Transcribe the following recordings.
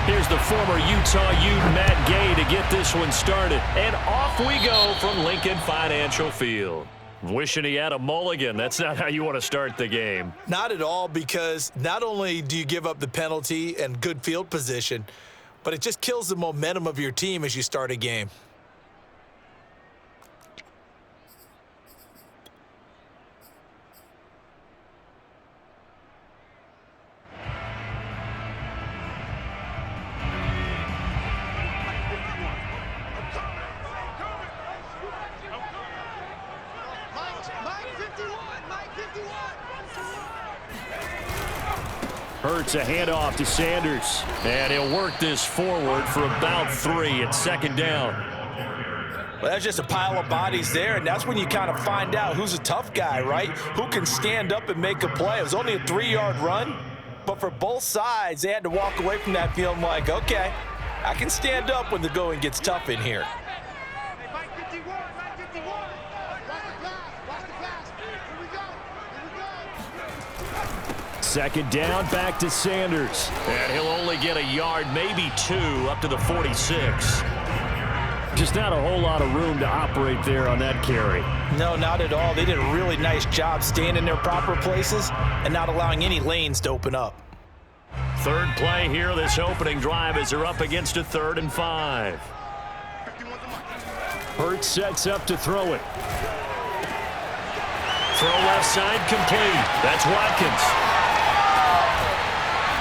Here's the former Utah Ute Matt Gay to get this one started. And off we go from Lincoln Financial Field. Wishing he had a mulligan. That's not how you want to start the game. Not at all, because not only do you give up the penalty and good field position, but it just kills the momentum of your team as you start a game. Hurts a handoff to Sanders. And he'll work this forward for about 3 at second down. Well, that's just a pile of bodies there, and that's when you kind of find out who's a tough guy, right? Who can stand up and make a play. It was only a 3-yard run, but for both sides, they had to walk away from that feeling like, okay, I can stand up when the going gets tough in here. Second down, back to Sanders. And he'll only get a yard, maybe 2, up to the 46. Just not a whole lot of room to operate there on that carry. No, not at all. They did a really nice job staying in their proper places and not allowing any lanes to open up. Third play here, this opening drive, as they're up against a 3rd and 5. Hurts sets up to throw it. Throw left side complete. That's Watkins.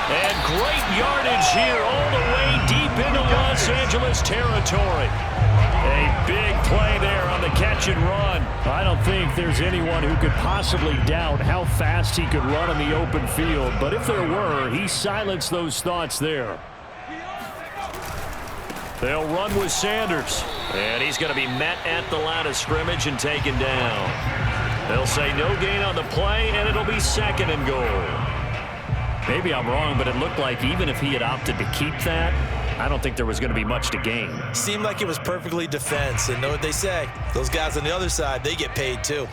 And great yardage here all the way deep into Los Angeles territory. A big play there on the catch and run. I don't think there's anyone who could possibly doubt how fast he could run in the open field. But if there were, he silenced those thoughts there. They'll run with Sanders. And he's going to be met at the line of scrimmage and taken down. They'll say no gain on the play, and it'll be 2nd and goal. Maybe I'm wrong, but it looked like even if he had opted to keep that, I don't think there was going to be much to gain. Seemed like it was perfectly defense, and know what they say. Those guys on the other side, they get paid too.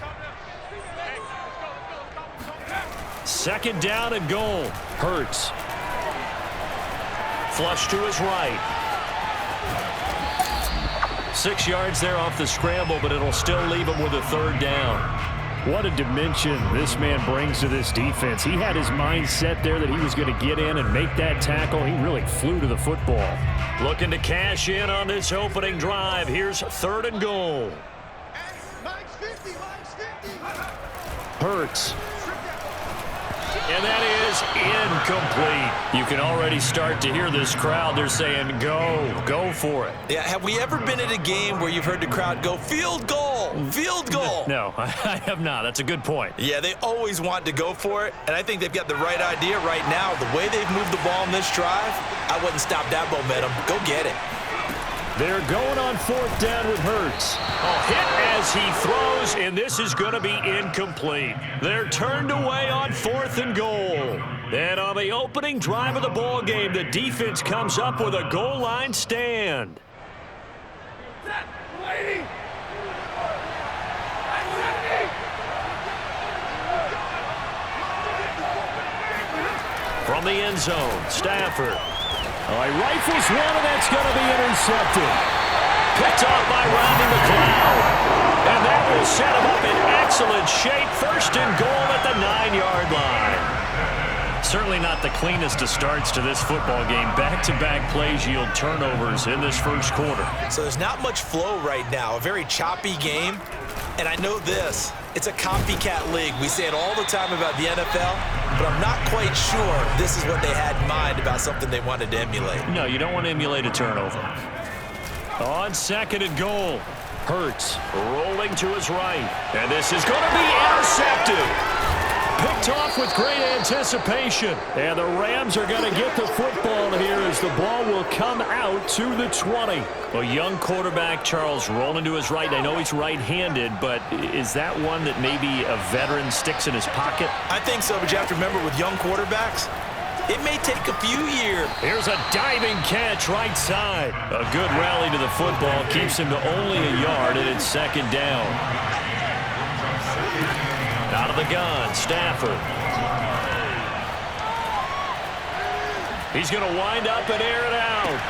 2nd down and goal. Hurts. Flush to his right. 6 yards there off the scramble, but it'll still leave him with a 3rd down. What a dimension this man brings to this defense. He had his mind set there that he was going to get in and make that tackle. He really flew to the football. Looking to cash in on this opening drive. Here's 3rd and goal. Hurts. And that is incomplete. You can already start to hear this crowd. They're saying, go for it. Yeah, have we ever been at a game where you've heard the crowd go, field goal, field goal? No, I have not. That's a good point. Yeah, they always want to go for it, and I think they've got the right idea right now. The way they've moved the ball in this drive, I wouldn't stop that momentum. Go get it. They're going on 4th down with Hurts. A hit as he throws, and this is going to be incomplete. They're turned away on 4th and goal. And on the opening drive of the ball game, the defense comes up with a goal line stand. From the end zone, Stafford. Oh, he rifles one, and that's going to be intercepted. Picked off by Rodney McLeod. And that will set him up in excellent shape. 1st and goal at the 9-yard line. Certainly not the cleanest of starts to this football game. Back-to-back plays yield turnovers in this 1st quarter. So there's not much flow right now. A very choppy game. And I know this. It's a copycat league. We say it all the time about the NFL, but I'm not quite sure this is what they had in mind about something they wanted to emulate. No, you don't want to emulate a turnover. On 2nd and goal, Hurts rolling to his right. And this is going to be intercepted. Picked off with great anticipation. And the Rams are going to get the football here as the ball will come out to the 20. A young quarterback, Charles, rolling to his right. I know he's right-handed, but is that one that maybe a veteran sticks in his pocket? I think so, but you have to remember with young quarterbacks, it may take a few years. Here's a diving catch right side. A good rally to the football keeps him to only a yard, and it's 2nd down. Out of the gun, Stafford. He's going to wind up and air it out.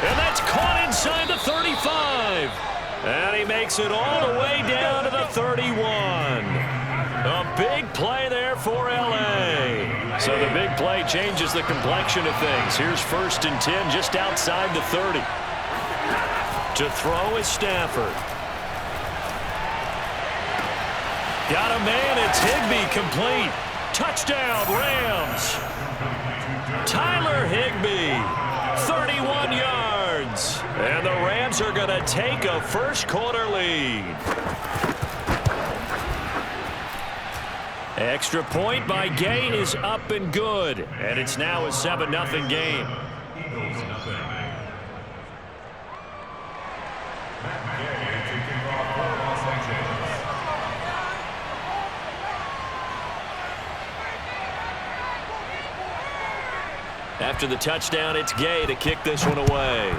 And that's caught inside the 35. And he makes it all the way down to the 31. A big play there for L.A. So the big play changes the complexion of things. Here's 1st and 10 just outside the 30. To throw is Stafford. Got a man, it's Higbee, complete. Touchdown, Rams. Tyler Higbee, 31 yards. And the Rams are going to take a first-quarter lead. Extra point by Gay is up and good. And it's now a 7-0 game. After the touchdown, it's Gay to kick this one away.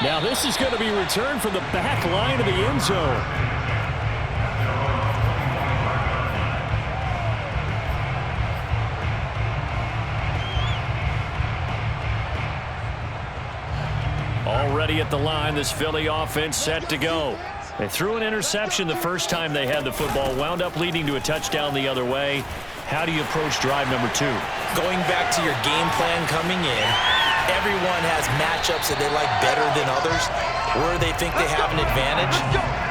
Now this is going to be returned from the back line of the end zone. Already at the line, this Philly offense set to go. They threw an interception the first time they had the football, wound up leading to a touchdown the other way. How do you approach drive number 2? Going back to your game plan coming in, everyone has matchups that they like better than others, where they think they have an advantage.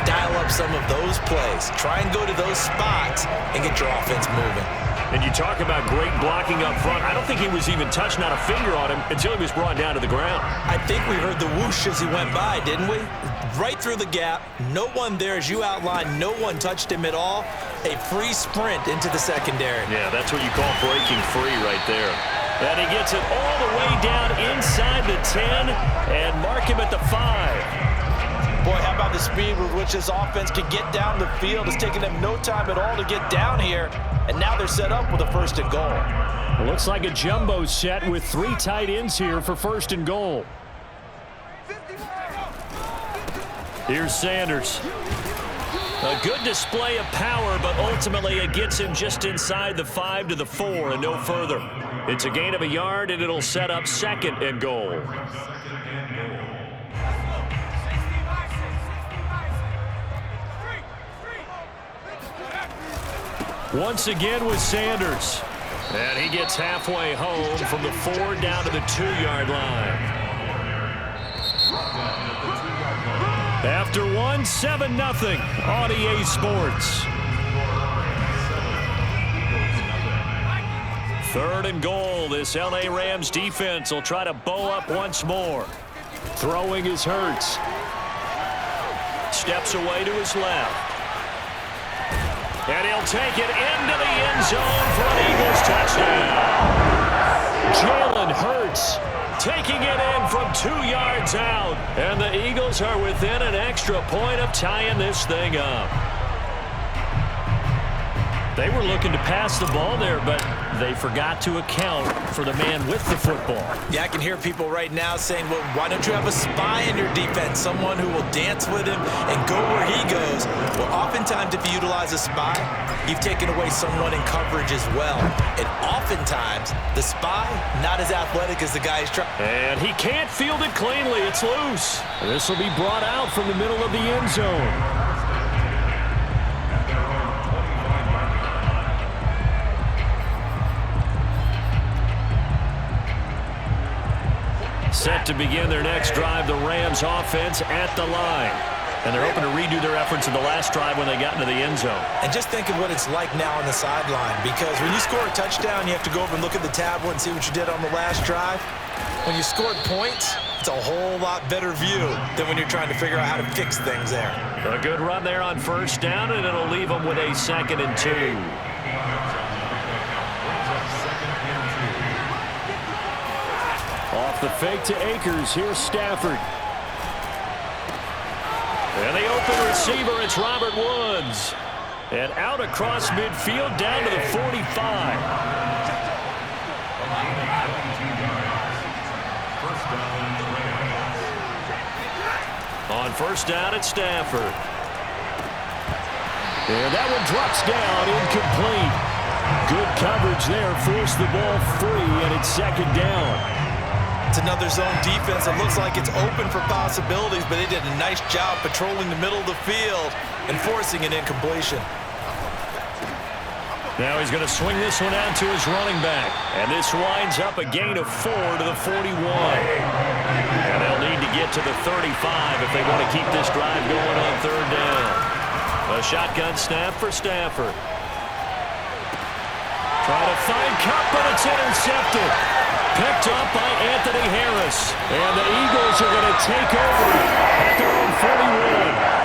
Dial up some of those plays. Try and go to those spots and get your offense moving. And you talk about great blocking up front. I don't think he was even touched, not a finger on him, until he was brought down to the ground. I think we heard the whoosh as he went by, didn't we? Right through the gap. No one there, as you outlined. No one touched him at all. A free sprint into the secondary. Yeah, that's what you call breaking free right there. And he gets it all the way down inside the 10 and mark him at the 5. Boy, how about the speed with which this offense can get down the field? It's taken them no time at all to get down here. And now they're set up with a 1st and goal. It looks like a jumbo set with 3 tight ends here for 1st and goal. Here's Sanders. A good display of power, but ultimately it gets him just inside the 5 to the 4 and no further. It's a gain of a yard, and it'll set up 2nd and goal. Once again with Sanders. And he gets halfway home from the 4 down to the 2-yard line. After 7-0 on EA Sports. 3rd and goal. This LA Rams defense will try to bow up once more. Throwing is Hurts. Steps away to his left. And he'll take it into the end zone for an Eagles touchdown. Jalen Hurts taking it in from 2 yards out. And the Eagles are within an extra point of tying this thing up. They were looking to pass the ball there, but they forgot to account for the man with the football. Yeah, I can hear people right now saying, well, why don't you have a spy in your defense, someone who will dance with him and go where he goes? Well, oftentimes if you utilize a spy, you've taken away someone in coverage as well. And oftentimes, the spy, not as athletic as the guy he's trying. And he can't field it cleanly. It's loose. This will be brought out from the middle of the end zone. Set to begin their next drive, the Rams offense at the line. And they're hoping to redo their efforts in the last drive when they got into the end zone. And just think of what it's like now on the sideline, because when you score a touchdown, you have to go over and look at the tablet and see what you did on the last drive. When you scored points, it's a whole lot better view than when you're trying to figure out how to fix things there. A good run there on 1st down, and it'll leave them with a 2nd and 2. Off the fake to Akers. Here's Stafford. And the open receiver, it's Robert Woods. And out across midfield down to the 45. On 1st down, it's Stafford. And that one drops down, incomplete. Good coverage there, forced the ball free, and it's second down. It's another zone defense that looks like it's open for possibilities, but they did a nice job patrolling the middle of the field and forcing an incompletion. Now he's going to swing this one out to his running back. And this winds up a gain of 4 to the 41. And they'll need to get to the 35 if they want to keep this drive going on third down. A shotgun snap for Stafford. Trying to find Kupp, but it's intercepted. Picked up by Anthony Harris. And the Eagles are going to take over at their own 41.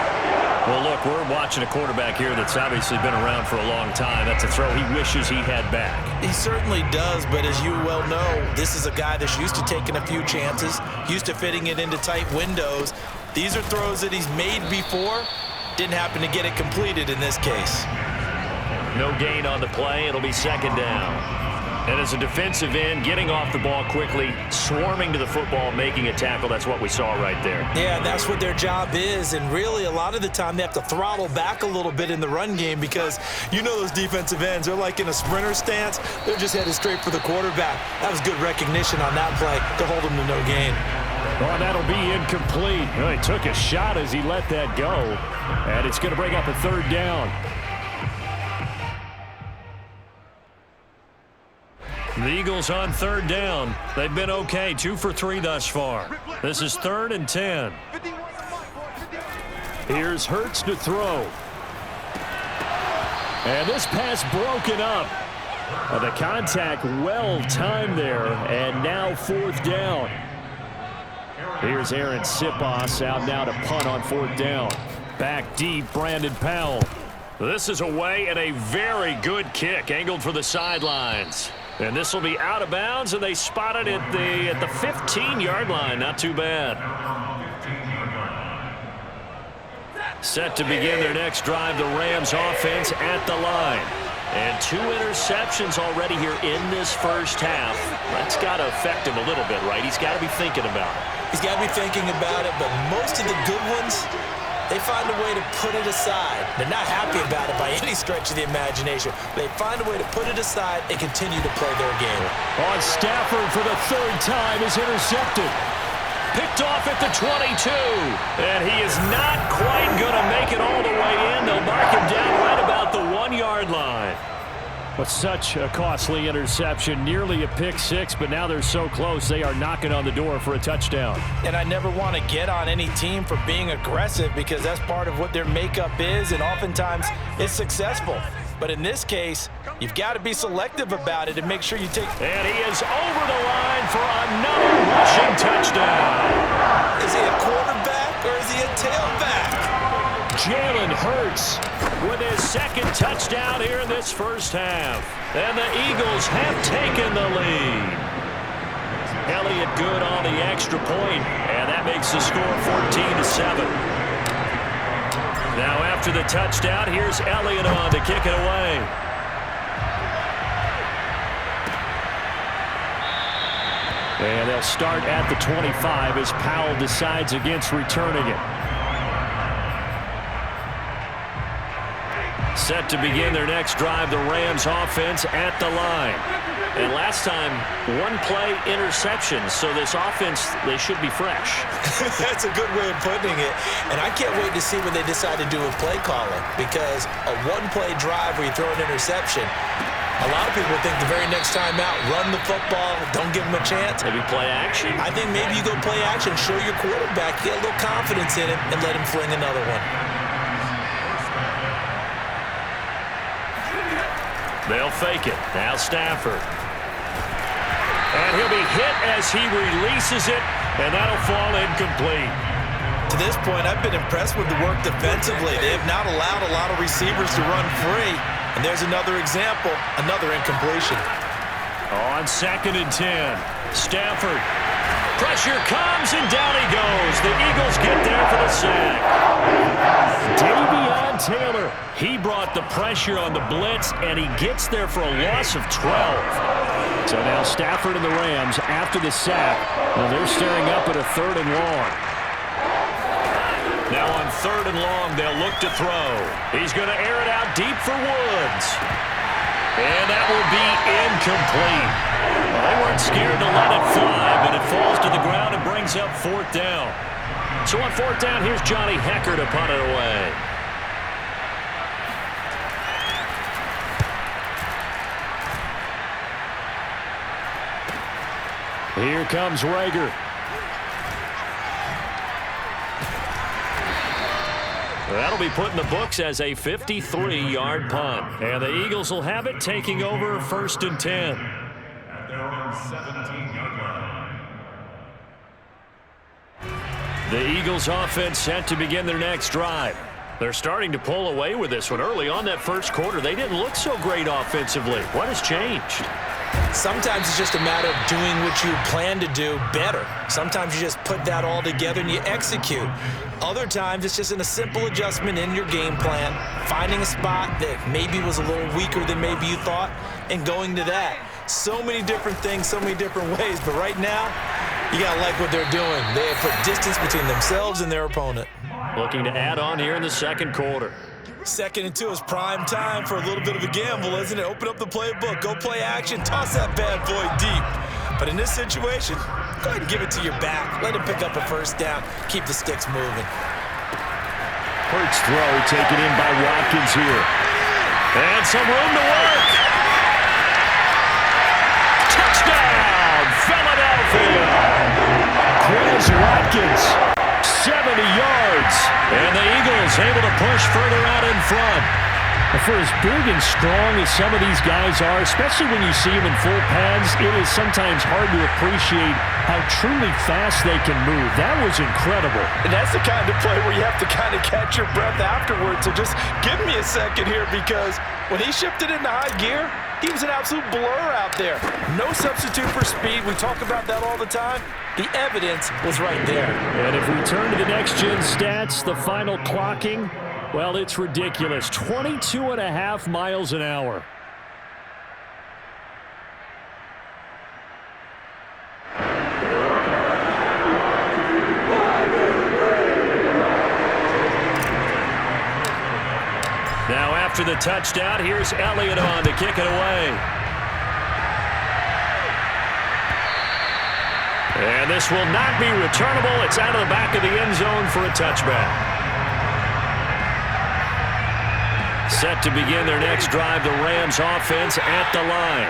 Well, look, we're watching a quarterback here that's obviously been around for a long time. That's a throw he wishes he had back. He certainly does, but as you well know, this is a guy that's used to taking a few chances, used to fitting it into tight windows. These are throws that he's made before. Didn't happen to get it completed in this case. No gain on the play. It'll be second down. And as a defensive end, getting off the ball quickly, swarming to the football, making a tackle, that's what we saw right there. Yeah, that's what their job is, and really a lot of the time they have to throttle back a little bit in the run game because you know those defensive ends, they're like in a sprinter stance. They're just headed straight for the quarterback. That was good recognition on that play to hold him to no gain. Well, that'll be incomplete. Well, he took a shot as he let that go, and it's going to bring up a third down. The Eagles on third down. They've been okay, 2 for 3 thus far. This is 3rd and 10. Here's Hurts to throw. And this pass broken up. The contact well timed there, and now 4th down. Here's Aaron Sipos out now to punt on 4th down. Back deep, Brandon Powell. This is away and a very good kick, angled for the sidelines. And this will be out of bounds, and they spot it at the 15-yard line. Not too bad. Set to begin their next drive, the Rams offense at the line. And 2 interceptions already here in this first half. That's got to affect him a little bit, right? He's got to be thinking about it. He's got to be thinking about it, but most of the good ones, they find a way to put it aside. They're not happy about it by any stretch of the imagination. They find a way to put it aside and continue to play their game. On Stafford for the 3rd time is intercepted. Picked off at the 22. And he is not quite going to make it all the way in. They'll mark him down right about the 1-yard line. But such a costly interception, nearly a pick six, but now they're so close they are knocking on the door for a touchdown. And I never want to get on any team for being aggressive because that's part of what their makeup is, and oftentimes it's successful. But in this case, you've got to be selective about it and make sure you take... And he is over the line for another rushing touchdown. Is he a quarterback or is he a tailback? Jalen Hurts with his 2nd touchdown here in this first half. And the Eagles have taken the lead. Elliott good on the extra point, and that makes the score 14-7. Now after the touchdown, here's Elliott on to kick it away. And they'll start at the 25 as Powell decides against returning it. Set to begin their next drive, the Rams offense at the line. And last time, 1-play interception, so this offense, they should be fresh. That's a good way of putting it. And I can't wait to see when they decide to do a play calling, because a 1-play drive where you throw an interception, a lot of people think the very next time out, run the football, don't give them a chance. Maybe play action? I think maybe you go play action, show your quarterback, get a little confidence in him, and let him fling another one. They'll fake it. Now Stafford. And he'll be hit as he releases it, and that'll fall incomplete. To this point, I've been impressed with the work defensively. They have not allowed a lot of receivers to run free. And there's another example, another incompletion. On 2nd and 10, Stafford. Pressure comes, and down he goes. The Eagles get there for the sack. Davion Taylor, he brought the pressure on the blitz, and he gets there for a loss of 12. So now Stafford and the Rams, after the sack, well, they're staring up at a 3rd and long. Now on 3rd and long, they'll look to throw. He's going to air it out deep for Woods. And that will be incomplete. Well, they weren't scared to let it fly, but it falls to the ground and brings up 4th down. So on 4th down, here's Johnny Hecker to punt it away. Here comes Rager. That'll be put in the books as a 53-yard punt. And the Eagles will have it, taking over 1st and 10. At their own 17-yard line. The Eagles offense set to begin their next drive. They're starting to pull away with this one. Early on that first quarter, they didn't look so great offensively. What has changed? Sometimes it's just a matter of doing what you plan to do better. Sometimes you just put that all together and you execute. Other times it's just in a simple adjustment in your game plan, finding a spot that maybe was a little weaker than maybe you thought, and going to that. So many different things, so many different ways, but right now, you got to like what they're doing. They have put distance between themselves and their opponent. Looking to add on here in the second quarter. 2nd and 2 is prime time for a little bit of a gamble, isn't it? Open up the playbook, go play action, toss that bad boy deep. But in this situation, go ahead and give it to your back. Let him pick up a 1st down. Keep the sticks moving. Hurts throw taken in by Watkins here. And some room to work. Touchdown, Philadelphia. Chris Watkins, 70 yards. And the Eagles able to push further out in front. For as big and strong as some of these guys are, especially when you see them in full pads, it is sometimes hard to appreciate how truly fast they can move. That was incredible. And that's the kind of play where you have to kind of catch your breath afterwards. So just give me a second here, because when he shifted into high gear, he was an absolute blur out there. No substitute for speed. We talk about that all the time. The evidence was right there. And if we turn to the next-gen stats, the final clocking, well, it's ridiculous. 22.5 miles an hour. Now after the touchdown, here's Elliott on to kick it away. And this will not be returnable. It's out of the back of the end zone for a touchback. Set to begin their next drive, the Rams offense at the line.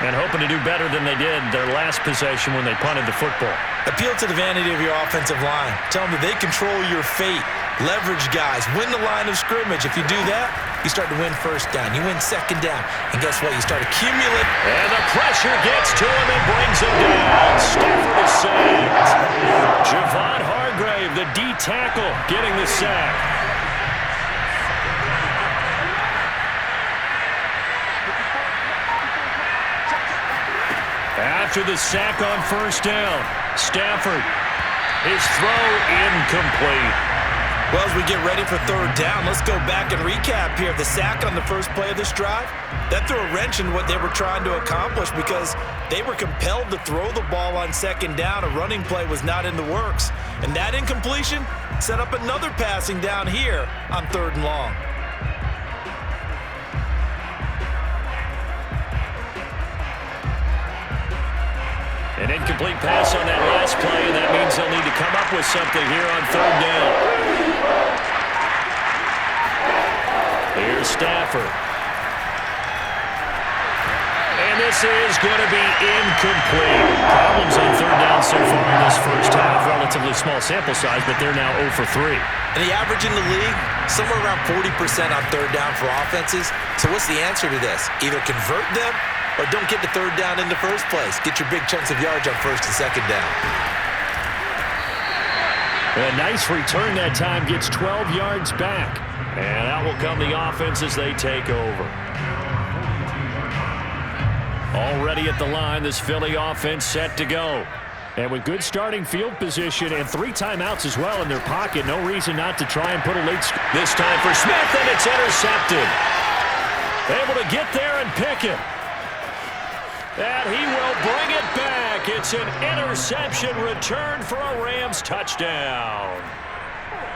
And hoping to do better than they did their last possession when they punted the football. Appeal to the vanity of your offensive line. Tell them that they control your fate. Leverage guys. Win the line of scrimmage. If you do that, you start to win 1st down. You win 2nd down. And guess what? You start accumulating. And the pressure gets to him and brings him down. Stafford is sacked. Javon Hargrave, the D tackle, getting the sack. After the sack on 1st down, Stafford, his throw incomplete. Well, as we get ready for 3rd down, let's go back and recap here. The sack on the first play of this drive, that threw a wrench in what they were trying to accomplish, because they were compelled to throw the ball on 2nd down. A running play was not in the works. And that incompletion set up another passing down here on 3rd and long. An incomplete pass on that last play, and that means they'll need to come up with something here on 3rd down. Here's Stafford. And this is going to be incomplete. Problems on 3rd down so far in this first half. Relatively small sample size, but they're now 0 for 3. And the average in the league, somewhere around 40% on 3rd down for offenses. So what's the answer to this? Either convert them, or don't get the 3rd down in the first place. Get your big chunks of yards on 1st and 2nd down. A nice return that time, gets 12 yards back. And out will come the offense as they take over. Already at the line, this Philly offense set to go. And with good starting field position and 3 timeouts as well in their pocket, no reason not to try and put a late score. This time for Smith, and it's intercepted. Able to get there and pick it. And he will bring it back. It's an interception return for a Rams touchdown.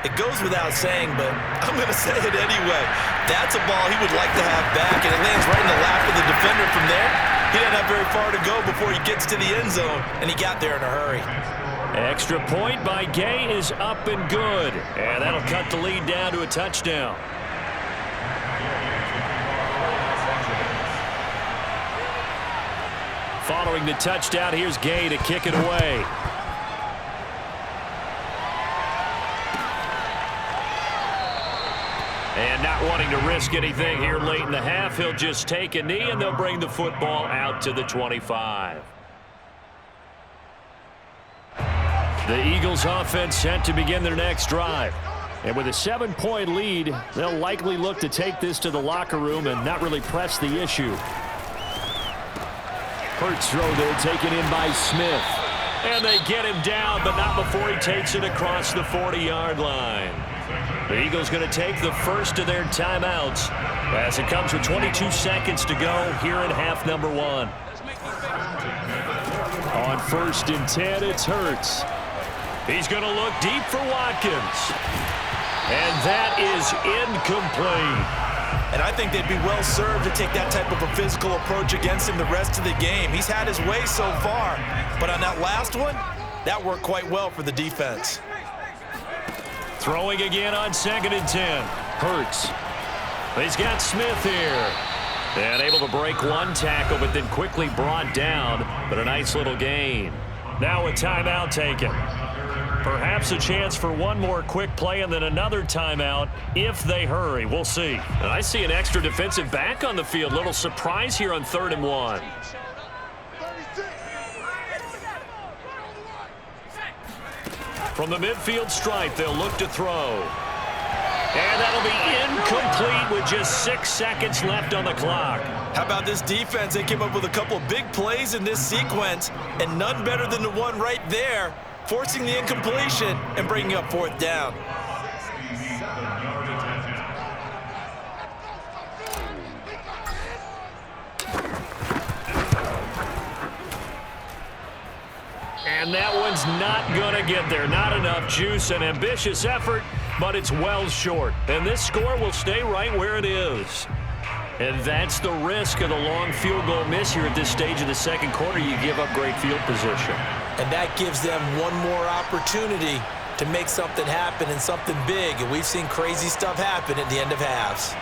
It goes without saying, but I'm going to say it anyway. That's a ball he would like to have back, and it lands right in the lap of the defender from there. He didn't have very far to go before he gets to the end zone, and he got there in a hurry. Extra point by Gay is up and good, and that'll cut the lead down to a touchdown. Following the touchdown, here's Gay to kick it away. And not wanting to risk anything here late in the half, he'll just take a knee, and they'll bring the football out to the 25. The Eagles offense set to begin their next drive. And with a 7-point lead, they'll likely look to take this to the locker room and not really press the issue. Hurts throw there, taken in by Smith. And they get him down, but not before he takes it across the 40-yard line. The Eagles going to take the first of their timeouts as it comes with 22 seconds to go here in half number 1. On 1st and 10, it's Hurts. He's going to look deep for Watkins. And that is incomplete. And I think they'd be well served to take that type of a physical approach against him the rest of the game. He's had his way so far, but on that last one, that worked quite well for the defense. Throwing again on 2nd and 10. Hurts. He's got Smith here. And able to break one tackle, but then quickly brought down. But a nice little gain. Now a timeout taken. Perhaps a chance for one more quick play and then another timeout if they hurry. We'll see. And I see an extra defensive back on the field. Little surprise here on 3rd and 1. From the midfield stripe, they'll look to throw. And that'll be incomplete with just 6 seconds left on the clock. How about this defense? They came up with a couple of big plays in this sequence, and none better than the one right there, forcing the incompletion and bringing up 4th down. And that one's not going to get there. Not enough juice. An ambitious effort, but it's well short. And this score will stay right where it is. And that's the risk of the long field goal miss here at this stage of the second quarter. You give up great field position. And that gives them one more opportunity to make something happen and something big. And we've seen crazy stuff happen at the end of halves.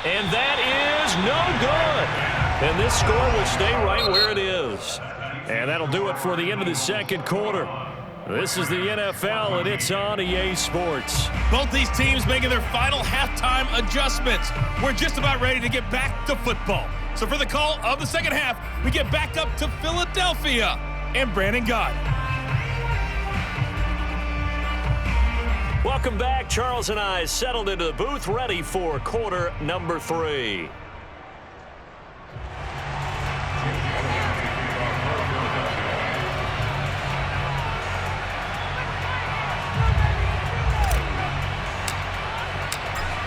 And that is no good. And this score will stay right where it is. And that'll do it for the end of the second quarter. This is the NFL, and it's on EA Sports. Both these teams making their final halftime adjustments. We're just about ready to get back to football. So for the call of the second half, we get back up to Philadelphia and Brandon Gott. Welcome back. Charles and I settled into the booth, ready for quarter number 3.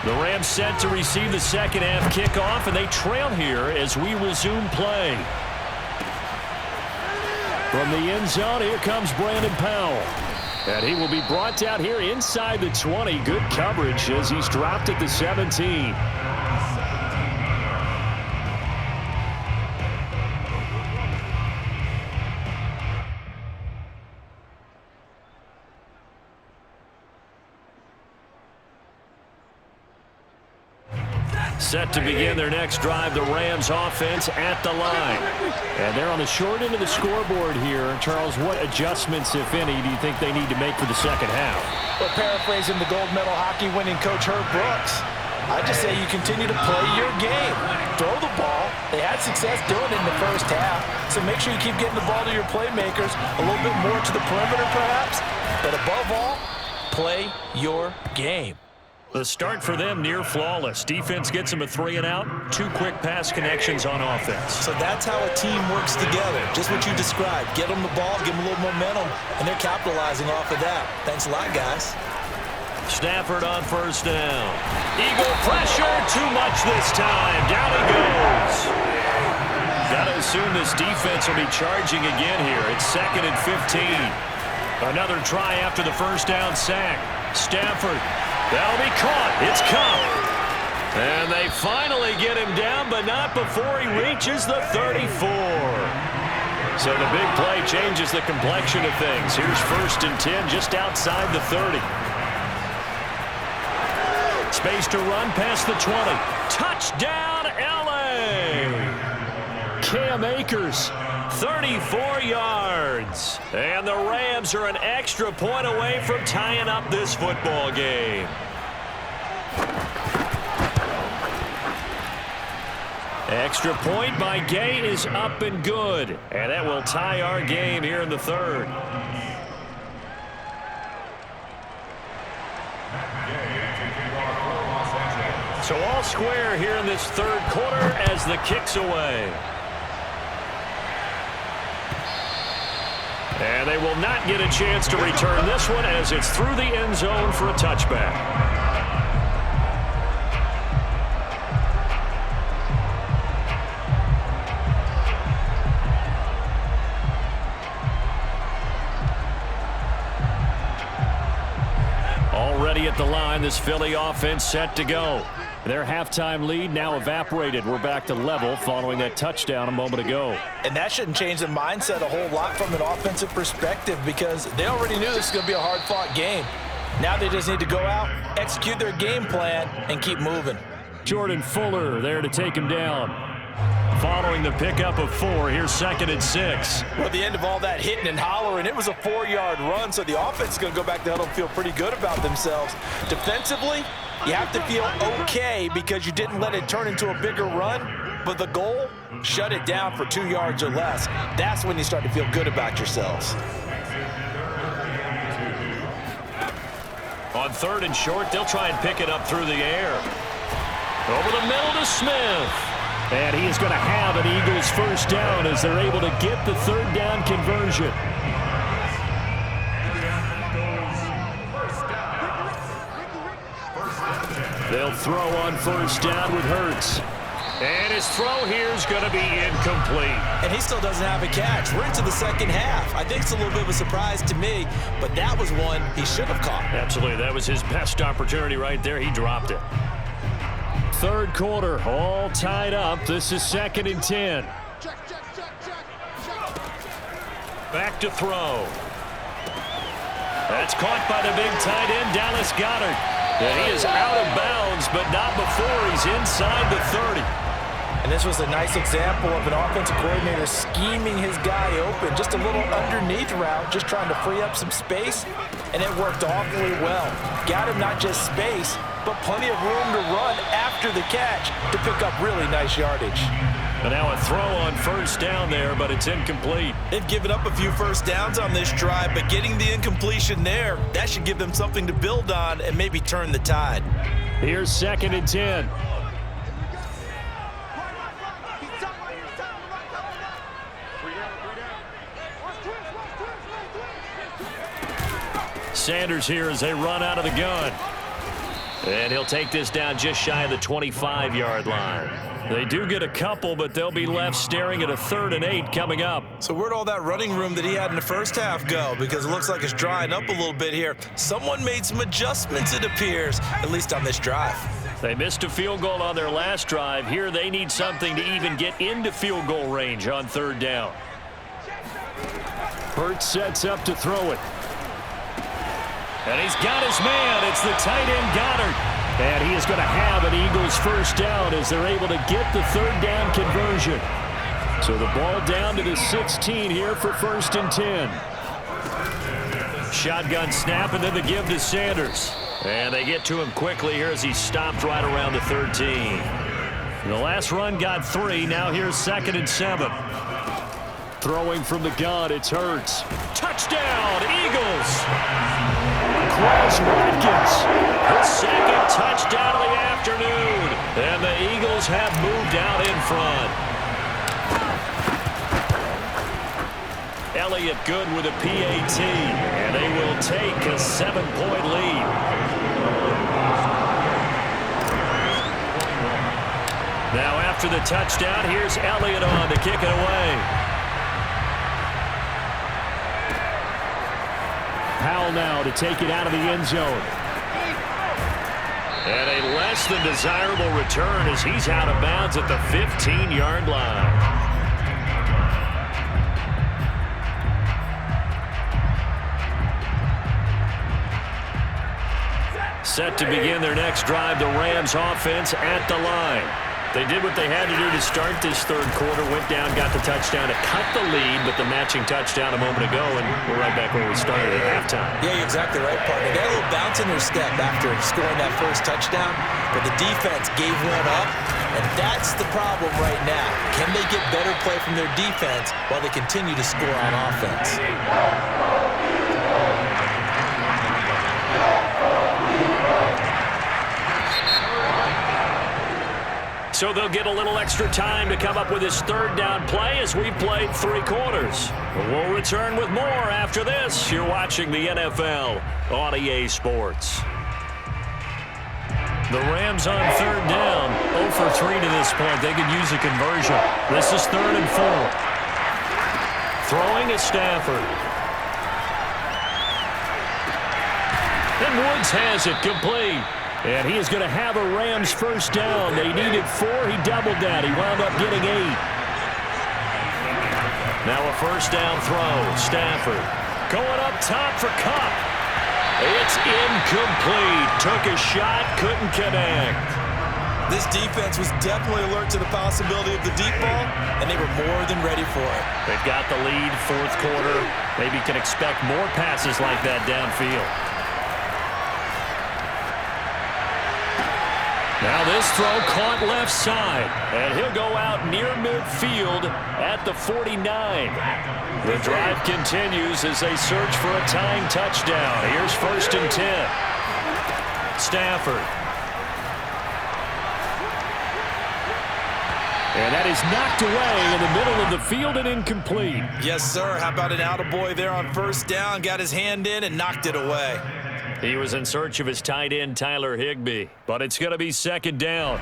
The Rams set to receive the second half kickoff, and they trail here as we resume play. From the end zone, here comes Brandon Powell. And he will be brought down here inside the 20. Good coverage as he's dropped at the 17. Set to begin their next drive, the Rams offense at the line. And they're on the short end of the scoreboard here. Charles, what adjustments, if any, do you think they need to make for the second half? Well, paraphrasing the gold medal hockey winning coach Herb Brooks, I just say you continue to play your game. Throw the ball. They had success doing it in the first half, so make sure you keep getting the ball to your playmakers, a little bit more to the perimeter perhaps, but above all, play your game. The start for them near flawless. Defense gets them a 3 and out. 2 quick pass connections on offense. So that's how a team works together. Just what you described. Get them the ball, give them a little momentum, and they're capitalizing off of that. Thanks a lot, guys. Stafford on first down. Eagle pressure, too much this time. Down he goes. Got to assume this defense will be charging again here. It's 2nd and 15. Another try after the first down sack. Stafford. That'll be caught. It's Cup. And they finally get him down, but not before he reaches the 34. So the big play changes the complexion of things. Here's 1st and 10 just outside the 30. Space to run past the 20. Touchdown, L.A. Cam Akers, 34 yards. And the Rams are an extra point away from tying up this football game. Extra point by Gay is up and good. And that will tie our game here in the 3rd. So all square here in this 3rd quarter as the kick's away. And they will not get a chance to return this one as it's through the end zone for a touchback. Already at the line, this Philly offense set to go. Their halftime lead now evaporated. We're back to level following that touchdown a moment ago. And that shouldn't change the mindset a whole lot from an offensive perspective because they already knew this was going to be a hard-fought game. Now they just need to go out, execute their game plan, and keep moving. Jordan Fuller there to take him down. Following the pickup of 4, here's 2nd and 6. Well, at the end of all that hitting and hollering, it was a 4-yard run, so the offense is going to go back to huddle and feel pretty good about themselves. Defensively, you have to feel okay because you didn't let it turn into a bigger run, but the goal, shut it down for 2 yards or less. That's when you start to feel good about yourselves. On 3rd and short, they'll try and pick it up through the air. Over the middle to Smith. And he is going to have an Eagles first down as they're able to get the 3rd down conversion. They'll throw on 1st down with Hurts. And his throw here is going to be incomplete. And he still doesn't have a catch. We're into the 2nd half. I think it's a little bit of a surprise to me, but that was one he should have caught. Absolutely. That was his best opportunity right there. He dropped it. 3rd quarter, all tied up. This is 2nd and 10. Back to throw. That's caught by the big tight end, Dallas Goedert. And he is out of bounds, but not before he's inside the 30. And this was a nice example of an offensive coordinator scheming his guy open. Just a little underneath route, just trying to free up some space, and it worked awfully well. Got him not just space, but plenty of room to run after the catch to pick up really nice yardage. And now a throw on 1st down there, but it's incomplete. They've given up a few first downs on this drive, but getting the incompletion there, that should give them something to build on and maybe turn the tide. Here's 2nd and 10. Sanders here as they run out of the gun. And he'll take this down just shy of the 25-yard line. They do get a couple, but they'll be left staring at a 3rd and 8 coming up. So where'd all that running room that he had in the first half go? Because it looks like it's drying up a little bit here. Someone made some adjustments, it appears, at least on this drive. They missed a field goal on their last drive. Here they need something to even get into field goal range on 3rd down. Hurts sets up to throw it. And he's got his man. It's the tight end Goddard. And he is going to have an Eagles first down as they're able to get the 3rd down conversion. So the ball down to the 16 here for 1st and 10. Shotgun snap and then the give to Sanders. And they get to him quickly here as he stopped right around the 13. The last run got 3. Now here's 2nd and 7. Throwing from the gun, it's Hurts. Touchdown, Eagles! Quez Watkins, his 2nd touchdown of the afternoon. And the Eagles have moved out in front. Elliott good with a PAT, and they will take a 7-point lead. Now after the touchdown, here's Elliott on to kick it away. Powell now to take it out of the end zone. And a less than desirable return as he's out of bounds at the 15-yard line. Set to begin their next drive, the Rams offense at the line. They did what they had to do to start this third quarter, went down, got the touchdown to cut the lead, but the matching touchdown a moment ago, and we're right back where we started at halftime. Yeah, you're exactly right, partner. They had a little bounce in their step after scoring that first touchdown, but the defense gave one up, and that's the problem right now. Can they get better play from their defense while they continue to score on offense? So they'll get a little extra time to come up with his third down play as we've played 3 quarters. We'll return with more after this. You're watching the NFL on EA Sports. The Rams on third down, 0 for 3 to this point. They could use a conversion. This is 3rd and 4. Throwing is Stafford. And Woods has it complete. And he is going to have a Rams first down. They needed 4. He doubled that. He wound up getting 8. Now a first down throw. Stafford going up top for Kupp. It's incomplete. Took a shot, couldn't connect. This defense was definitely alert to the possibility of the deep ball, and they were more than ready for it. They've got the lead, 4th quarter. Maybe can expect more passes like that downfield. Now this throw caught left side, and he'll go out near midfield at the 49. The drive continues as they search for a tying touchdown. Here's 1st and 10. Stafford. And that is knocked away in the middle of the field and incomplete. Yes, sir. How about an attaboy there on first down? Got his hand in and knocked it away. He was in search of his tight end, Tyler Higbee, but it's going to be 2nd down.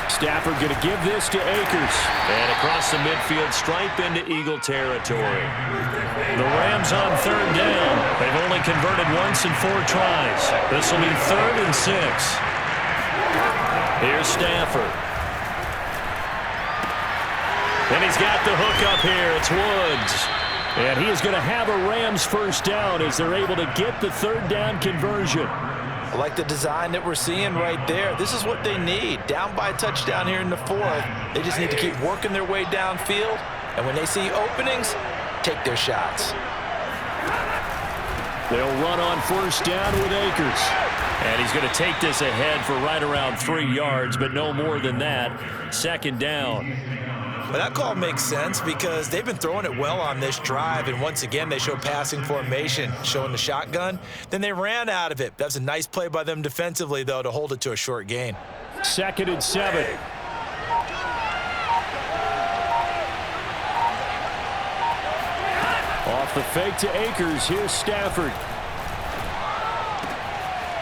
Stafford going to give this to Akers. And across the midfield stripe into Eagle territory. The Rams on 3rd down. They've only converted once in 4 tries. This will be 3rd and 6. Here's Stafford. And he's got the hook up here. It's Woods. And he is going to have a Rams first down as they're able to get the 3rd down conversion. I like the design that we're seeing right there. This is what they need. Down by a touchdown here in the 4th. They just need to keep working their way downfield. And when they see openings, take their shots. They'll run on first down with Akers. And he's going to take this ahead for right around 3 yards, but no more than that. 2nd down. Well, that call makes sense because they've been throwing it well on this drive, and once again they show passing formation, showing the shotgun. Then they ran out of it. That's a nice play by them defensively, though, to hold it to a short gain. 2nd and 7. Off the fake to Akers. Here's Stafford.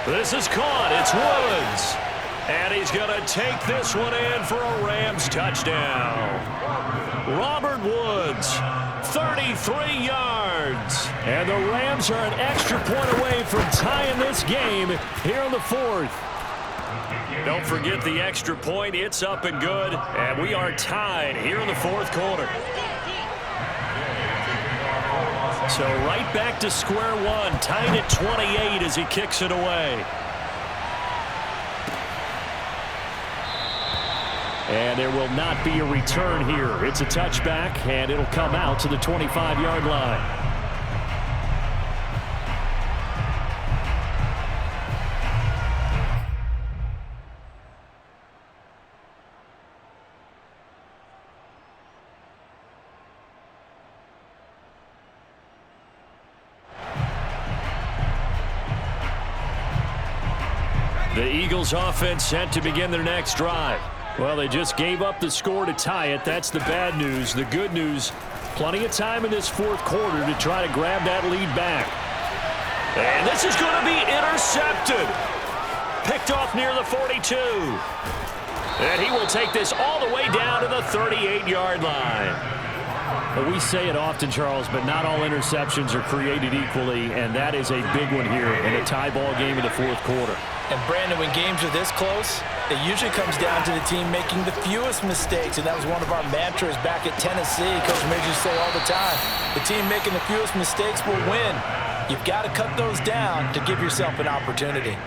This is caught. It's Woods. And he's going to take this one in for a Rams touchdown. Robert Woods, 33 yards. And the Rams are an extra point away from tying this game here in the 4th. Don't forget the extra point. It's up and good. And we are tied here in the 4th quarter. So right back to square one. Tied at 28 as he kicks it away. And there will not be a return here. It's a touchback, and it'll come out to the 25-yard line. The Eagles offense set to begin their next drive. Well, they just gave up the score to tie it. That's the bad news. The good news, plenty of time in this 4th quarter to try to grab that lead back. And this is going to be intercepted. Picked off near the 42. And he will take this all the way down to the 38-yard line. Well, we say it often, Charles, but not all interceptions are created equally, and that is a big one here in a tie ball game in the fourth quarter. And, Brandon, when games are this close, it usually comes down to the team making the fewest mistakes, and that was one of our mantras back at Tennessee. Coach Midge used to say all the time, the team making the fewest mistakes will win. You've got to cut those down to give yourself an opportunity.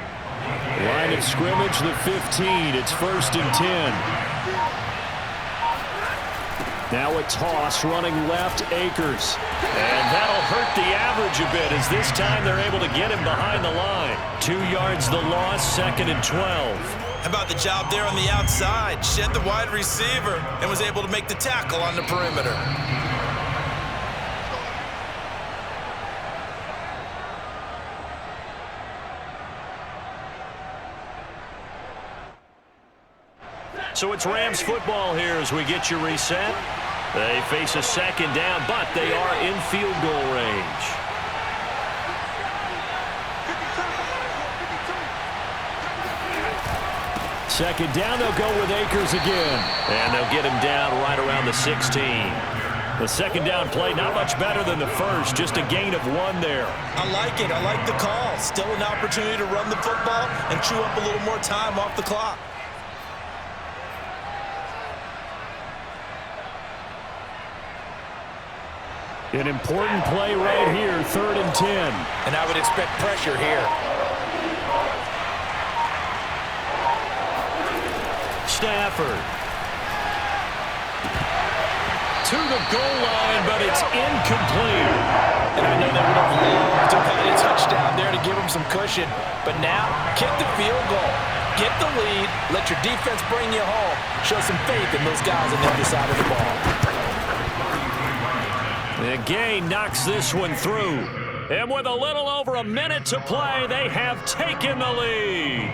Line of scrimmage, the 15. It's 1st and 10. Now a toss running left, Akers. And that'll hurt the average a bit as this time they're able to get him behind the line. 2 yards the loss, 2nd and 12. How about the job there on the outside? Shed the wide receiver and was able to make the tackle on the perimeter. So it's Rams football here as we get you reset. They face a 2nd down, but they are in field goal range. Second down, they'll go with Akers again. And they'll get him down right around the 16. The 2nd down play, not much better than the first, just a gain of 1 there. I like it. I like the call. Still an opportunity to run the football and chew up a little more time off the clock. An important play right here, 3rd and 10. And I would expect pressure here. Stafford. To the goal line, but it's incomplete. And I know they would have loved to have had a touchdown there to give them some cushion. But now, kick the field goal. Get the lead. Let your defense bring you home. Show some faith in those guys on the other side of the ball. The gain knocks this one through. And with a little over a minute to play, they have taken the lead.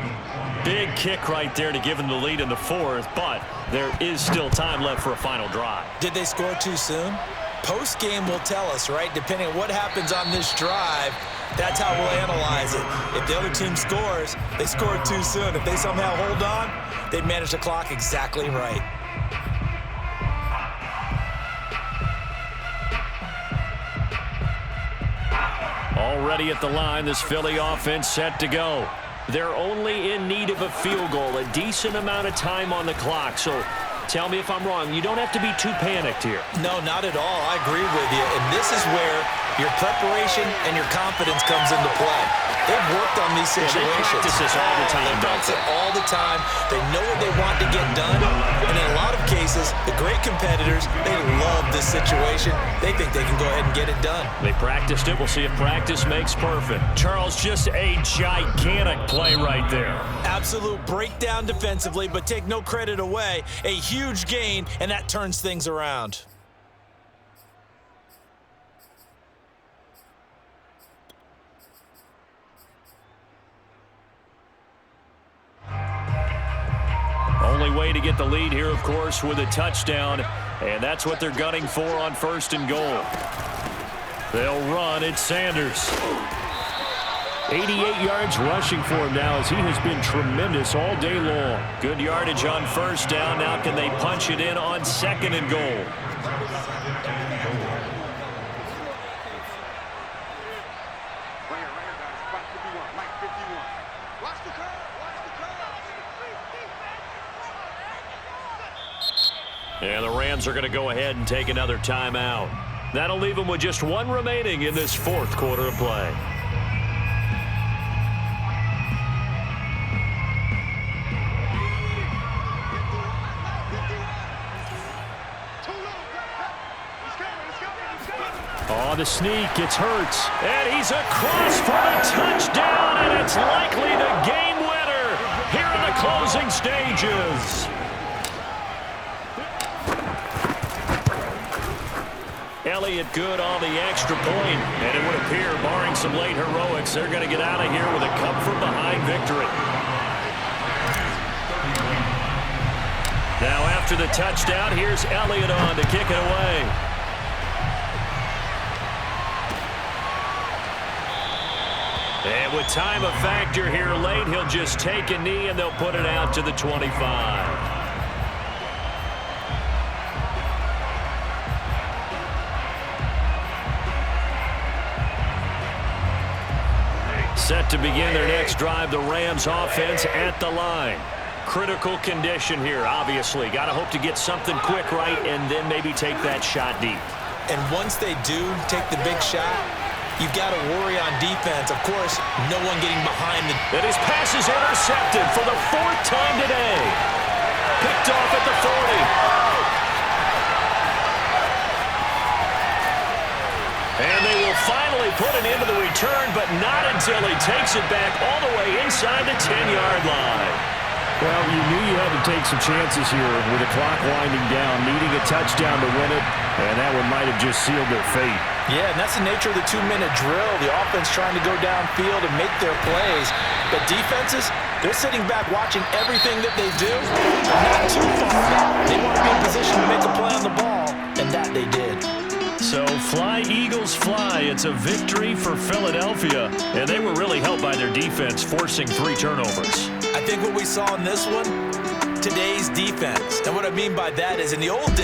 Big kick right there to give them the lead in the 4th, but there is still time left for a final drive. Did they score too soon? Post-game will tell us, right? Depending on what happens on this drive, that's how we'll analyze it. If the other team scores, they scored too soon. If they somehow hold on, they manage the clock exactly right. Already at the line, this Philly offense set to go. They're only in need of a field goal, a decent amount of time on the clock. So tell me if I'm wrong. You don't have to be too panicked here. No, not at all. I agree with you. And this is where your preparation and your confidence comes into play. They've worked on these situations. They practice this all the time. They practice it all the time. They know what they want to get done. And in a lot of cases, the great competitors, they love this situation. They think they can go ahead and get it done. They practiced it. We'll see if practice makes perfect. Charles, just a gigantic play right there. Absolute breakdown defensively, but take no credit away. A huge gain, and that turns things around. Only way to get the lead here, of course, with a touchdown, and that's what they're gunning for on 1st and goal. They'll run. It's Sanders. 88 yards rushing for him now as he has been tremendous all day long. Good yardage on 1st down. Now can they punch it in on 2nd and goal? And the Rams are going to go ahead and take another timeout. That'll leave them with just 1 remaining in this 4th quarter of play. Oh, the sneak. It's Hurts. And he's across for the touchdown, and it's likely the game winner here in the closing stages. Elliott good on the extra point, and it would appear, barring some late heroics, they're going to get out of here with a come-from-behind victory. Now after the touchdown, here's Elliott on to kick it away. And with time a factor here late, he'll just take a knee and they'll put it out to the 25. Set to begin their next drive, the Rams offense at the line. Critical condition here, obviously. Got to hope to get something quick right and then maybe take that shot deep. And once they do take the big shot, you've got to worry on defense. Of course, no one getting behind the... And his pass is intercepted for the 4th time today. Picked off at the 40. And they will finally put an end to the return, but not until he takes it back all the way inside the 10-yard line. Well, you knew you had to take some chances here with the clock winding down, needing a touchdown to win it, and that one might have just sealed their fate. Yeah, and that's the nature of the 2-minute drill. The offense trying to go downfield and make their plays. But defenses, they're sitting back watching everything that they do. Not too far back. They want to be in position to make a play on the ball, and that they did. So fly, Eagles, fly. It's a victory for Philadelphia, and they were really helped by their defense forcing 3 turnovers. I think what we saw in this one, today's defense. And what I mean by that is in the old days,